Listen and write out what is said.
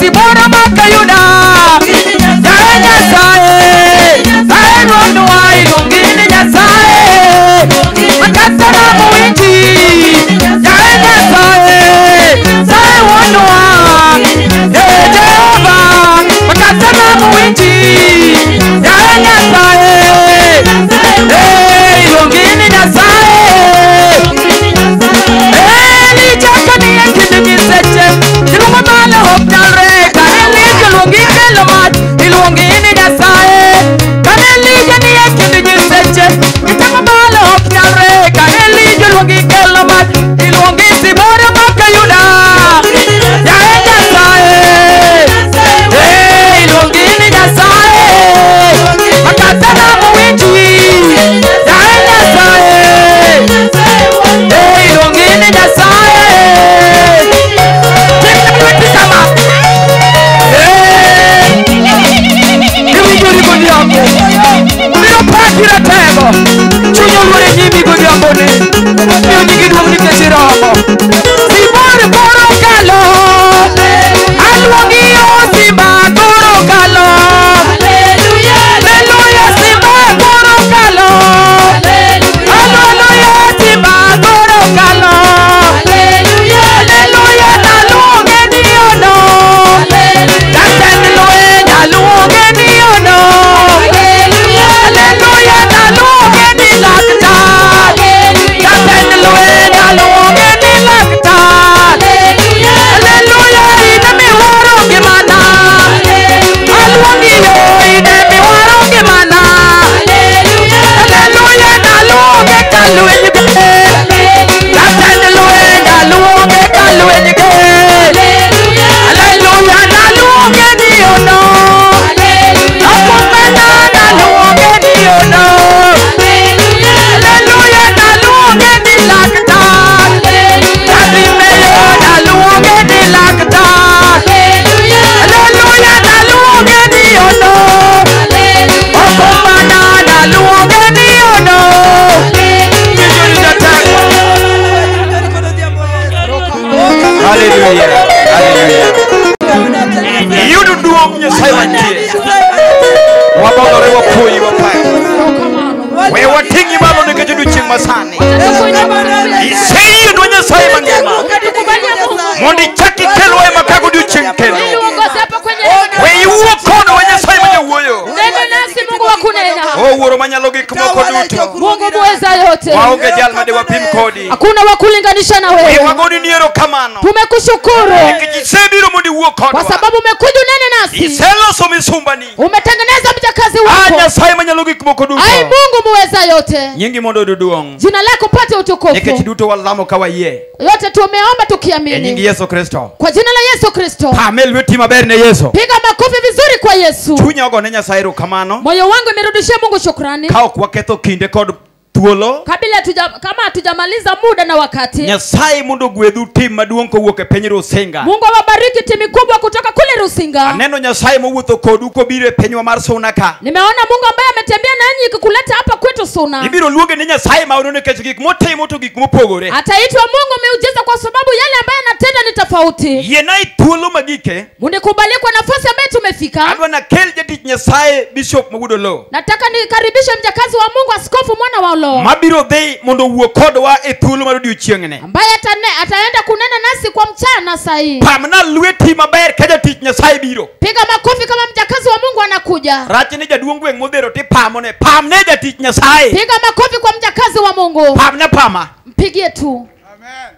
Simona Makayuda Jae Nyasaye Jae Ronua Ilungini Nyasaye Makatana Mwinji Jae Nyasaye Jae Ronua Jehova Makatana Mwinji Jae Nyasaye Ilungini Nyasaye Chakani yakini seche Silunga mala hopnare Kaneli kilungi kelomat Ilungini Nyasaye Kaneli jani yakini seche Kitama mala hopnare Kaneli kilungi kelomat Ilungi Simona Makayuda Jae Nyasaye Ilungini Nyasaye Makatana mwinji Jae Nyasaye Ilungini Nyasaye Kira tego chunyo lure nyimi godhiambo ni miyo nyingi duong' nikech iromo Simon koro kalo aluongi yo Simba koro kalo Haleluya Simba koro kalo Haleluya Simba koro kalo Haleluya naluonge ni ono Jatend lweny naluonge ni ono Hallelujah, naluonge ni laktar. Jatend lweny naluonge ni laktar. Hallelujah, ine miwaro ngimana. Aluongi yo ine miwaro ngimana. Hallelujah, naluonge ka lweny ge. Jatend lweny naluonge ka lweny ge. Hallelujah, naluonge ni ono. Akumena naluonge ni ono. Hallelujah, naluonge ni laktar. Jatimeyo naluonge ni laktar. Hallelujah, naluonge ni ono. Akumena naluonge ni ono. Hallelujah. Hallelujah. Yudu duong Nyasaye mantie. Wabodore wapuoyi wapae. We watingi malo nikech odiochieng' masani. Iseyie dwa Nyasaye mangima. Mondo ichak ikelwa ema kaka odiochieng' kendo. We iwuo kono we Nyasaye manyawuoyo. O wuoro manyalo gik moko duto. Mungu muweza yote. Waonge jal made wapim kodi. Hakuna wa kulinganisha na wewe. Wagoni ni erokamano. Tumekushukuru. Nikech isebiro mondo iwuo kodwa. Kwa sababu umekuja unene nasi. Iseloso misumbani. Umetengeneza mjakazi wako. Nyasaye manyalo gik moko duto. Ai Mungu muweza yote. Nyingi mondo oduong'. Jina lako pate utukufu. Nikech duto walamo ka wayie. Yote tumeomba tukiamini. Nyingi Yesu Kristo. Kwa jina la Yesu Kristo. Pamel lweti maber ne Yesu. Piga makofi vizuri kwa Yesu. Chunya ogone Nyasaye erokamano. Moyo wangu imerudishia Mungu shukrani. Ka ok waketho kinde kod thuolo. Kama hatujamaliza muda na wakati. Nyasaye mondo gwedhu tim maduong' kowuok e piny Rusinga. Mungu awabariki timu kubwa kutoka kule Rusinga. Aneno Nyasaye mowuotho kodu kobiro e pinywa mar Suna ka. Nimeona Mungu ambaye ametembea nanyi kukuleta hapa kwetu Suna. Ibiro luonge ni Nyasaye maono nikech gik motimo to gik mopogore. Ataitwa Mungu miujiza kwa sababu yale ambaye anatenda ni tofauti. Yiena thuolo magike. Munikubalie kwa nafasi ambayo tumefika. Adwa na kel jatich Nyasaye Bishop Mogudo Lo. Nataka nikaribishe mjakazi wa Mungu Askofu Mwana wa Lo. Mabiro dhi mondo wuo kodwa e thuolo mar odiochieng'ne. Ambaye ataenda kunena nasi kwa mchana saa hii. Pamna lweti maber ka jatich Nyasaye biro. Piga makofi kama mjakazi wa Mungu anakuja. Rachne jaduong' gweng' modhero ti pamone. Pamne jatich Nyasaye. Piga makofi kwa mjakazi wa Mungu. Pamna pama. Mpigie tu. Amen.